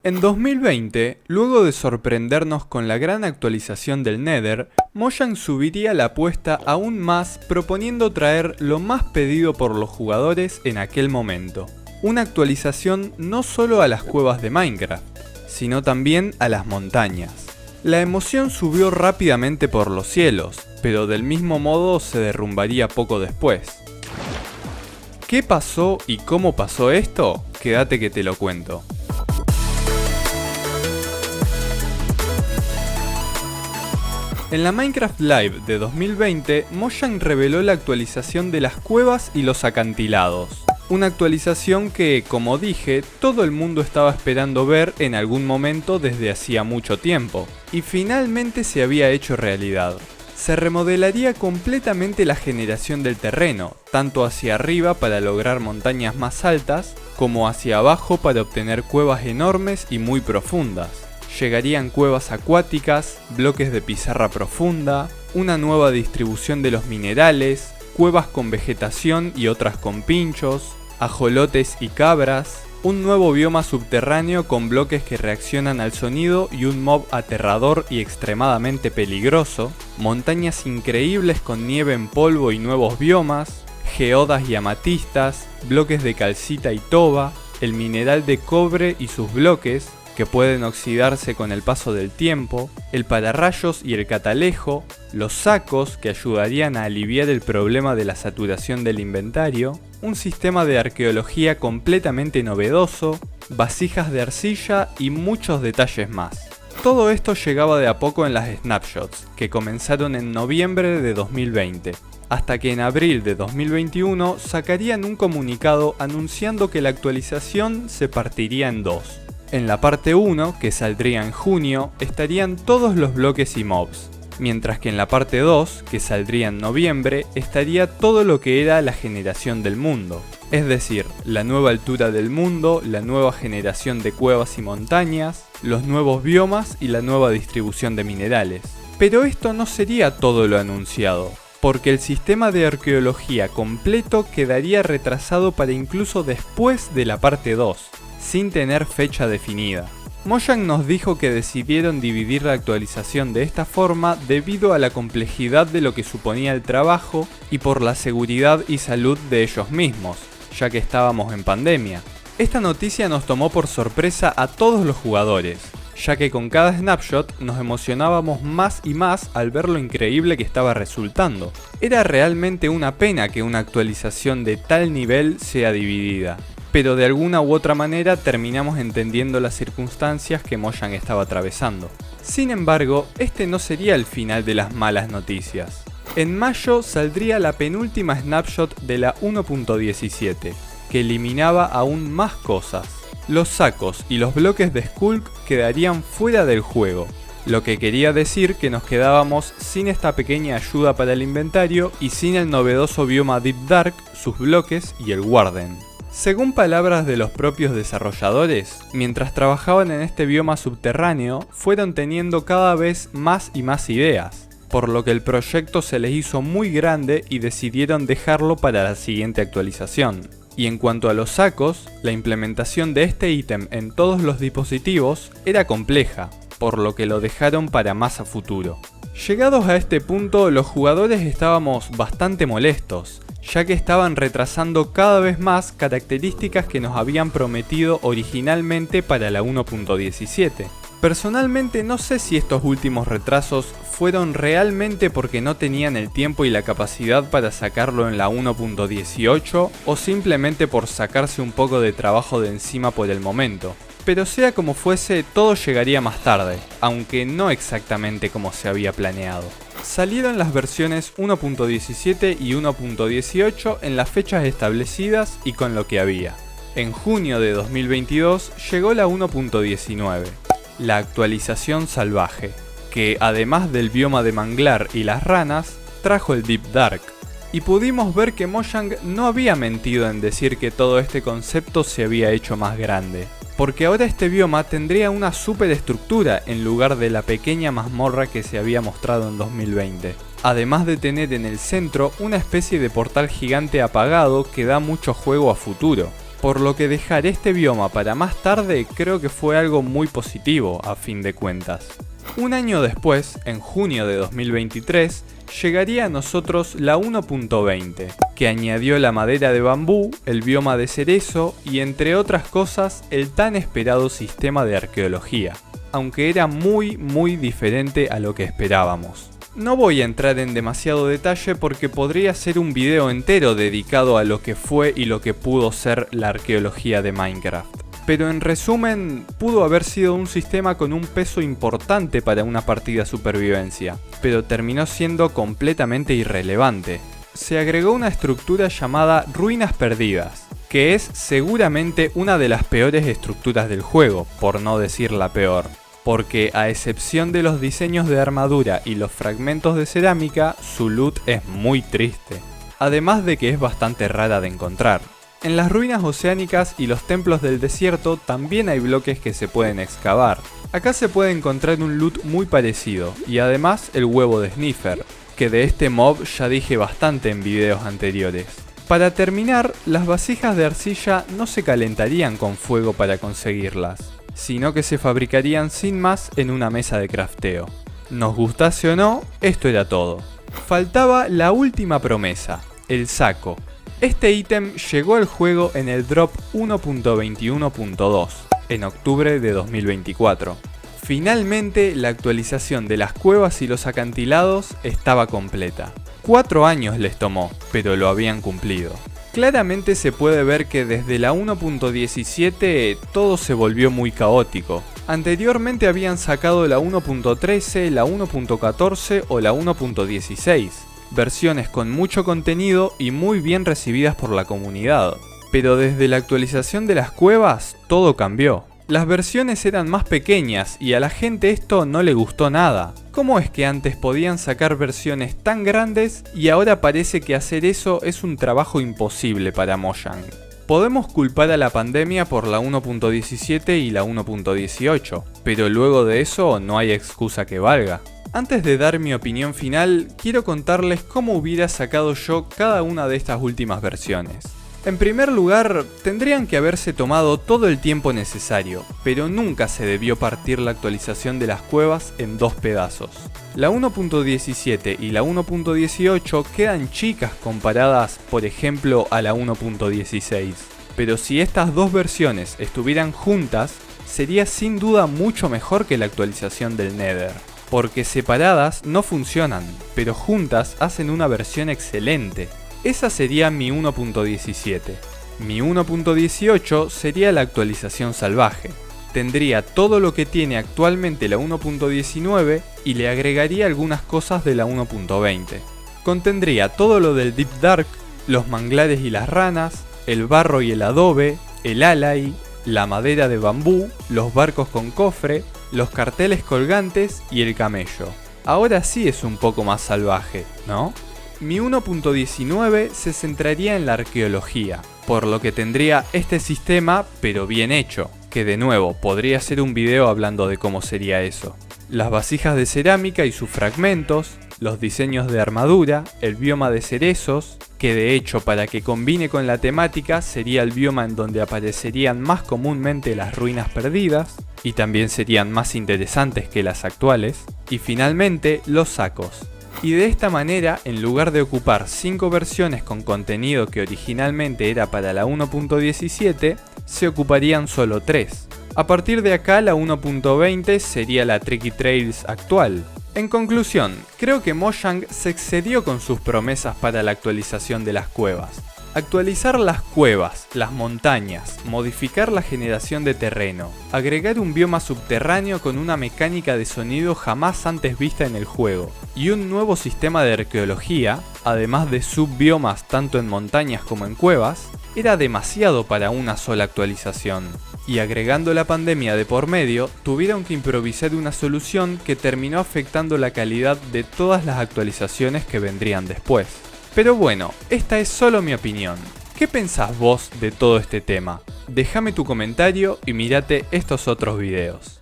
En 2020, luego de sorprendernos con la gran actualización del Nether, Mojang subiría la apuesta aún más proponiendo traer lo más pedido por los jugadores en aquel momento. Una actualización no solo a las cuevas de Minecraft, sino también a las montañas. La emoción subió rápidamente por los cielos, pero del mismo modo se derrumbaría poco después. ¿Qué pasó y cómo pasó esto? Quédate que te lo cuento. En la Minecraft Live de 2020, Mojang reveló la actualización de las cuevas y los acantilados. Una actualización que, como dije, todo el mundo estaba esperando ver en algún momento desde hacía mucho tiempo, y finalmente se había hecho realidad. Se remodelaría completamente la generación del terreno, tanto hacia arriba para lograr montañas más altas, como hacia abajo para obtener cuevas enormes y muy profundas. Llegarían cuevas acuáticas, bloques de pizarra profunda, una nueva distribución de los minerales, cuevas con vegetación y otras con pinchos, ajolotes y cabras, un nuevo bioma subterráneo con bloques que reaccionan al sonido y un mob aterrador y extremadamente peligroso, montañas increíbles con nieve en polvo y nuevos biomas, geodas y amatistas, bloques de calcita y toba, el mineral de cobre y sus bloques, que pueden oxidarse con el paso del tiempo, el pararrayos y el catalejo, los sacos que ayudarían a aliviar el problema de la saturación del inventario, un sistema de arqueología completamente novedoso, vasijas de arcilla y muchos detalles más. Todo esto llegaba de a poco en las snapshots, que comenzaron en noviembre de 2020, hasta que en abril de 2021 sacarían un comunicado anunciando que la actualización se partiría en dos. En la parte 1, que saldría en junio, estarían todos los bloques y mobs, mientras que en la parte 2, que saldría en noviembre, estaría todo lo que era la generación del mundo, es decir, la nueva altura del mundo, la nueva generación de cuevas y montañas, los nuevos biomas y la nueva distribución de minerales. Pero esto no sería todo lo anunciado, porque el sistema de arqueología completo quedaría retrasado para incluso después de la parte 2. Sin tener fecha definida. Mojang nos dijo que decidieron dividir la actualización de esta forma debido a la complejidad de lo que suponía el trabajo y por la seguridad y salud de ellos mismos, ya que estábamos en pandemia. Esta noticia nos tomó por sorpresa a todos los jugadores, ya que con cada snapshot nos emocionábamos más y más al ver lo increíble que estaba resultando. Era realmente una pena que una actualización de tal nivel sea dividida. Pero de alguna u otra manera terminamos entendiendo las circunstancias que Mojang estaba atravesando. Sin embargo, este no sería el final de las malas noticias. En mayo saldría la penúltima snapshot de la 1.17, que eliminaba aún más cosas. Los sacos y los bloques de Skulk quedarían fuera del juego, lo que quería decir que nos quedábamos sin esta pequeña ayuda para el inventario y sin el novedoso bioma Deep Dark, sus bloques y el Warden. Según palabras de los propios desarrolladores, mientras trabajaban en este bioma subterráneo, fueron teniendo cada vez más y más ideas, por lo que el proyecto se les hizo muy grande y decidieron dejarlo para la siguiente actualización. Y en cuanto a los sacos, la implementación de este ítem en todos los dispositivos era compleja, por lo que lo dejaron para más a futuro. Llegados a este punto, los jugadores estábamos bastante molestos, ya que estaban retrasando cada vez más características que nos habían prometido originalmente para la 1.17. Personalmente no sé si estos últimos retrasos fueron realmente porque no tenían el tiempo y la capacidad para sacarlo en la 1.18 o simplemente por sacarse un poco de trabajo de encima por el momento. Pero sea como fuese, todo llegaría más tarde, aunque no exactamente como se había planeado. Salieron las versiones 1.17 y 1.18 en las fechas establecidas y con lo que había. En junio de 2022 llegó la 1.19, la actualización salvaje, que además del bioma de manglar y las ranas, trajo el Deep Dark. Y pudimos ver que Mojang no había mentido en decir que todo este concepto se había hecho más grande, porque ahora este bioma tendría una superestructura en lugar de la pequeña mazmorra que se había mostrado en 2020. Además de tener en el centro una especie de portal gigante apagado que da mucho juego a futuro. por lo que dejar este bioma para más tarde creo que fue algo muy positivo a fin de cuentas. Un año después, en junio de 2023, llegaría a nosotros la 1.20, que añadió la madera de bambú, el bioma de cerezo y entre otras cosas el tan esperado sistema de arqueología, aunque era muy diferente a lo que esperábamos. No voy a entrar en demasiado detalle porque podría ser un video entero dedicado a lo que fue y lo que pudo ser la arqueología de Minecraft. Pero en resumen, pudo haber sido un sistema con un peso importante para una partida supervivencia, pero terminó siendo completamente irrelevante. Se agregó una estructura llamada Ruinas Perdidas, que es seguramente una de las peores estructuras del juego, por no decir la peor, porque a excepción de los diseños de armadura y los fragmentos de cerámica, su loot es muy triste, además de que es bastante rara de encontrar. En las ruinas oceánicas y los templos del desierto también hay bloques que se pueden excavar. Acá se puede encontrar un loot muy parecido, y además el huevo de Sniffer, que de este mob ya dije bastante en videos anteriores. Para terminar, las vasijas de arcilla no se calentarían con fuego para conseguirlas, sino que se fabricarían sin más en una mesa de crafteo. Nos gustase o no, esto era todo. Faltaba la última promesa, el saco. Este ítem llegó al juego en el drop 1.21.2, en octubre de 2024. Finalmente, la actualización de las cuevas y los acantilados estaba completa. 4 años les tomó, pero lo habían cumplido. Claramente se puede ver que desde la 1.17 todo se volvió muy caótico. Anteriormente habían sacado la 1.13, la 1.14 o la 1.16. Versiones con mucho contenido y muy bien recibidas por la comunidad. Pero desde la actualización de las cuevas, todo cambió. Las versiones eran más pequeñas y a la gente esto no le gustó nada. ¿Cómo es que antes podían sacar versiones tan grandes y ahora parece que hacer eso es un trabajo imposible para Mojang? Podemos culpar a la pandemia por la 1.17 y la 1.18, pero luego de eso no hay excusa que valga. Antes de dar mi opinión final, quiero contarles cómo hubiera sacado yo cada una de estas últimas versiones. En primer lugar, tendrían que haberse tomado todo el tiempo necesario, pero nunca se debió partir la actualización de las cuevas en dos pedazos. La 1.17 y la 1.18 quedan chicas comparadas, por ejemplo, a la 1.16, pero si estas dos versiones estuvieran juntas, sería sin duda mucho mejor que la actualización del Nether. Porque separadas no funcionan, pero juntas hacen una versión excelente. Esa sería mi 1.17. Mi 1.18 sería la actualización salvaje. Tendría todo lo que tiene actualmente la 1.19 y le agregaría algunas cosas de la 1.20. Contendría todo lo del Deep Dark, los manglares y las ranas, el barro y el adobe, el alay, la madera de bambú, los barcos con cofre, los carteles colgantes y el camello. Ahora sí es un poco más salvaje, ¿no? Mi 1.19 se centraría en la arqueología, por lo que tendría este sistema pero bien hecho, que de nuevo podría ser un video hablando de cómo sería eso. Las vasijas de cerámica y sus fragmentos, los diseños de armadura, el bioma de cerezos, que de hecho para que combine con la temática sería el bioma en donde aparecerían más comúnmente las ruinas perdidas, y también serían más interesantes que las actuales, y finalmente los sacos. Y de esta manera, en lugar de ocupar 5 versiones con contenido que originalmente era para la 1.17, se ocuparían solo 3. A partir de acá la 1.20 sería la Tricky Trails actual. En conclusión, creo que Mojang se excedió con sus promesas para la actualización de las cuevas. Actualizar las cuevas, las montañas, modificar la generación de terreno, agregar un bioma subterráneo con una mecánica de sonido jamás antes vista en el juego, y un nuevo sistema de arqueología, además de subbiomas tanto en montañas como en cuevas, era demasiado para una sola actualización. Y agregando la pandemia de por medio, tuvieron que improvisar una solución que terminó afectando la calidad de todas las actualizaciones que vendrían después. Pero bueno, esta es solo mi opinión. ¿Qué pensás vos de todo este tema? Déjame tu comentario y mírate estos otros videos.